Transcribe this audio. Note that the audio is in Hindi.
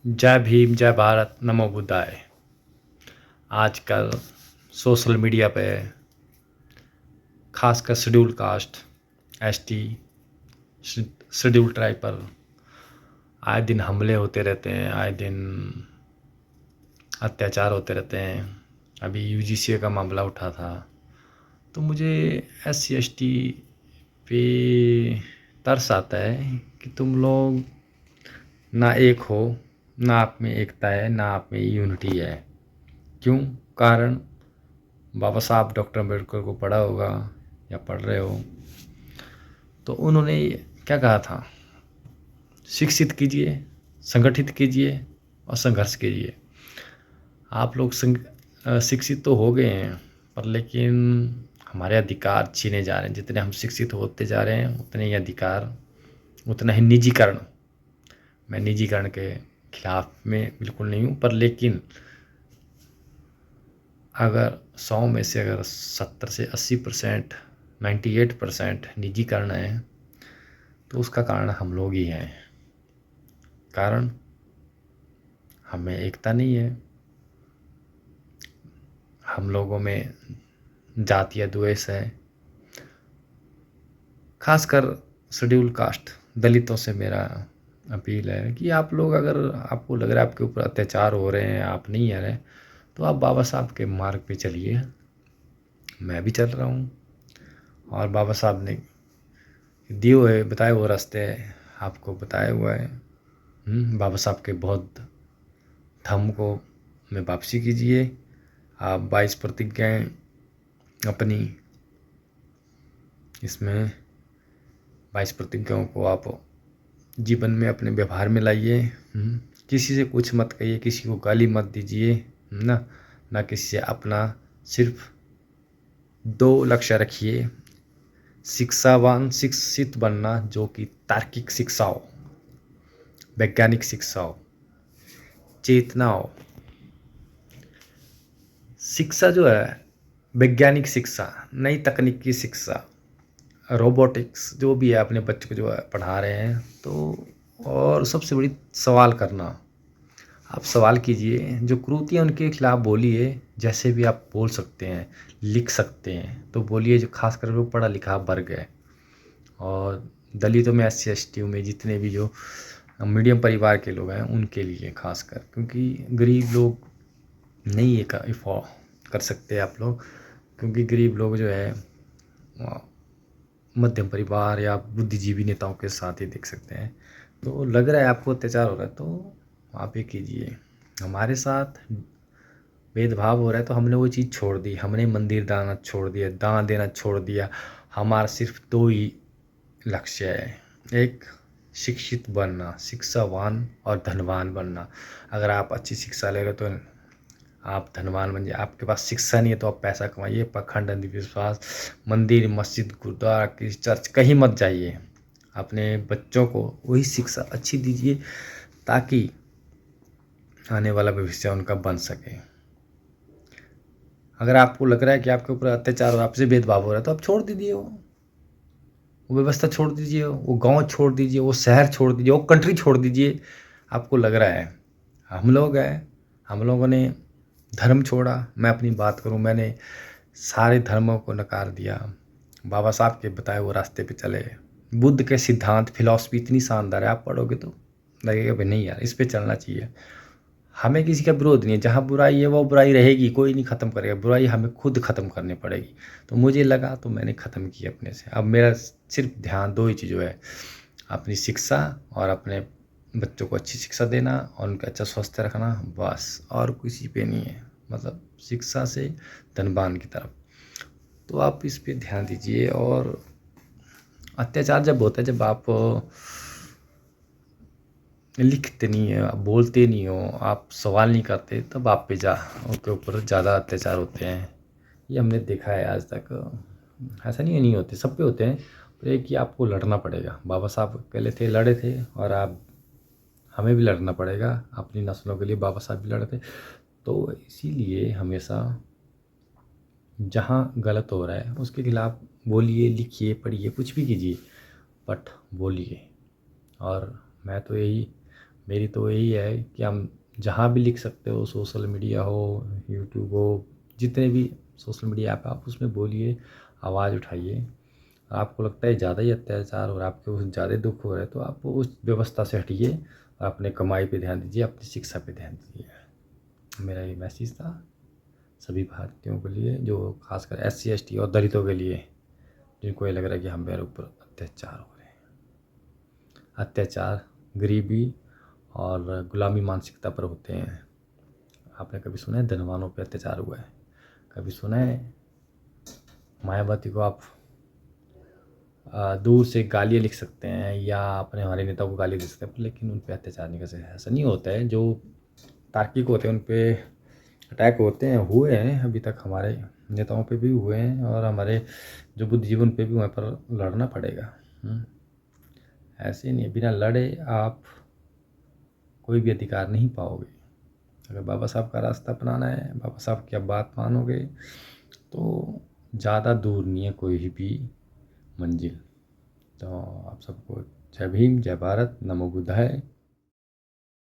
जय भीम, जय भारत, नमो बुद्धाय। आजकल सोशल मीडिया पे खासकर schedule caste, ST, schedule tribe पर आए दिन हमले होते रहते हैं, आए दिन अत्याचार होते रहते हैं। अभी यूजीसी का मामला उठा था, तो मुझे SC ST पे तरस आता है कि तुम लोग ना एक हो, ना आप में एकता है, ना आप में यूनिटी है। क्यों? कारण बाबा साहब डॉक्टर अम्बेडकर को पढ़ा होगा या पढ़ रहे हो, तो उन्होंने क्या कहा था? शिक्षित कीजिए, संगठित कीजिए और संघर्ष कीजिए। आप लोग शिक्षित तो हो गए हैं, पर लेकिन हमारे अधिकार छीने जा रहे हैं। जितने हम शिक्षित होते जा रहे हैं उतने ही अधिकार, उतना ही निजीकरण। मैं निजीकरण के खिलाफ में बिल्कुल नहीं हूँ, पर लेकिन अगर 100 में से अगर 70 से 80%, 98% निजीकरण है, तो उसका कारण हम लोग ही हैं। कारण हमें एकता नहीं है, हम लोगों में जातीय द्वेष है। खासकर शेड्यूल कास्ट दलितों से मेरा अपील है कि आप लोग, अगर आपको लग रहा है आपके ऊपर अत्याचार हो रहे हैं, आप नहीं आ रहे, तो आप बाबा साहब के मार्ग पे चलिए। मैं भी चल रहा हूँ, और बाबा साहब ने दिए हुए बताए हुए रास्ते आपको बताया हुआ है। बाबा साहब के बौद्ध धम्म को में वापसी कीजिए। आप 22 प्रतिज्ञाएं अपनी इसमें 22 प्रतिज्ञाओं को आप जीवन में अपने व्यवहार में लाइए। किसी से कुछ मत कहिए, किसी को गाली मत दीजिए ना किसी से अपना। सिर्फ 2 लक्ष्य रखिए: शिक्षावान, शिक्षित बनना, जो कि तार्किक शिक्षा हो, वैज्ञानिक शिक्षा हो, चेतना हो। शिक्षा जो है वैज्ञानिक शिक्षा, नई तकनीक की शिक्षा, रोबोटिक्स, जो भी है अपने बच्चों को जो है पढ़ा रहे हैं, तो और सबसे बड़ी सवाल करना। आप सवाल कीजिए, जो क्रूतियाँ उनके खिलाफ बोलिए, जैसे भी आप बोल सकते हैं, लिख सकते हैं तो बोलिए। जो खासकर लोग पढ़ा लिखा वर्ग है, और दलितों में, SC ST में जितने भी जो मीडियम परिवार के लोग हैं उनके लिए खासकर, क्योंकि गरीब लोग नहीं ये कर सकते आप लोग, क्योंकि गरीब लोग जो है मध्यम परिवार या बुद्धिजीवी नेताओं के साथ ही देख सकते हैं। तो लग रहा है आपको अत्याचार हो रहा है, तो आप ये कीजिए। हमारे साथ भेदभाव हो रहा है तो हमने वो चीज़ छोड़ दी, हमने मंदिर दान छोड़ दिया, दान देना छोड़ दिया। हमारा सिर्फ 2 ही लक्ष्य है: एक शिक्षित बनना, शिक्षावान और धनवान बनना। अगर आप अच्छी शिक्षा ले रहे हो तो आप धनवान बन जाइए। आपके पास शिक्षा नहीं है तो आप पैसा कमाइए। पाखंड, अंधविश्वास, मंदिर, मस्जिद, गुरुद्वारा, की चर्च, कहीं मत जाइए। अपने बच्चों को वही शिक्षा अच्छी दीजिए, ताकि आने वाला भविष्य उनका बन सके। अगर आपको लग रहा है कि आपके ऊपर अत्याचार और आपसे भेदभाव हो रहा है, तो आप छोड़ दीजिए वो व्यवस्था छोड़ दीजिए, वो गांव छोड़ दीजिए, वो शहर छोड़ दीजिए, वो कंट्री छोड़ दीजिए। आपको लग रहा है हम लोग हैं, हम लोगों ने धर्म छोड़ा। मैं अपनी बात करूं, मैंने सारे धर्मों को नकार दिया, बाबा साहब के बताए वो रास्ते पे चले। बुद्ध के सिद्धांत, फिलॉसफी इतनी शानदार है, आप पढ़ोगे तो लगेगा भाई नहीं यार, इस पे चलना चाहिए। हमें किसी का विरोध नहीं है, जहाँ बुराई है वो बुराई रहेगी, कोई नहीं ख़त्म करेगा। बुराई हमें खुद ख़त्म करनी पड़ेगी। तो मुझे लगा तो मैंने ख़त्म किया अपने से। अब मेरा सिर्फ ध्यान 2 ही चीज़ों है: अपनी शिक्षा और अपने बच्चों को अच्छी शिक्षा देना और उनका अच्छा स्वास्थ्य रखना, बस। और किसी पे नहीं है, मतलब शिक्षा से धनवान की तरफ। तो आप इस पे ध्यान दीजिए। और अत्याचार जब होता है, जब आप लिखते नहीं है, आप बोलते नहीं हो, आप सवाल नहीं करते, तब आप पे उनके ऊपर ज़्यादा अत्याचार होते हैं। ये हमने देखा है आज तक। ऐसा नहीं होते, सब पे होते हैं, पर एक कि आपको लड़ना पड़ेगा। बाबा साहब पहले थे, लड़े थे, और आप हमें भी लड़ना पड़ेगा अपनी नस्लों के लिए। बाबा साहब भी लड़े थे। तो इसीलिए हमेशा जहाँ गलत हो रहा है उसके खिलाफ बोलिए, लिखिए, पढ़िए, कुछ भी कीजिए, बट बोलिए। और मैं तो यही मेरी तो यही है कि हम जहाँ भी लिख सकते हो, सोशल मीडिया हो, यूट्यूब हो, जितने भी सोशल मीडिया ऐप आप उसमें बोलिए, आवाज़ उठाइए। आपको लगता है ज़्यादा ही अत्याचार और आपको ज़्यादा दुख हो रहा है तो आप उस व्यवस्था से हटिए और अपने कमाई पे ध्यान दीजिए, अपनी शिक्षा पे ध्यान दीजिए। मेरा ये मैसेज था सभी भारतीयों के लिए, जो खासकर SC ST और दलितों के लिए, जिनको ये लग रहा है कि हमारे ऊपर अत्याचार हो रहे हैं। अत्याचार गरीबी और गुलामी मानसिकता पर होते हैं। आपने कभी सुना है धनवानों पे अत्याचार हुआ है? कभी सुना है मायावती को आप दूर से गालियाँ लिख सकते हैं या अपने हमारे नेता को गाली दे सकते हैं, लेकिन उन पे अत्याचार नहीं कर सकते? ऐसा नहीं होता है। जो तार्किक होते हैं उन पे अटैक होते हैं, हुए हैं अभी तक, हमारे नेताओं पे भी हुए हैं और हमारे जो बुद्धिजीवी उन पे भी हुए, पर लड़ना पड़ेगा। ऐसे नहीं, बिना लड़े आप कोई भी अधिकार नहीं पाओगे। अगर बाबा साहब का रास्ता अपनाना है, बाबा साहब की आप बात मानोगे तो ज़्यादा दूर नहीं है कोई भी मंजिल। तो आप सबको जय भीम, जय भारत, नमो बुद्धाय।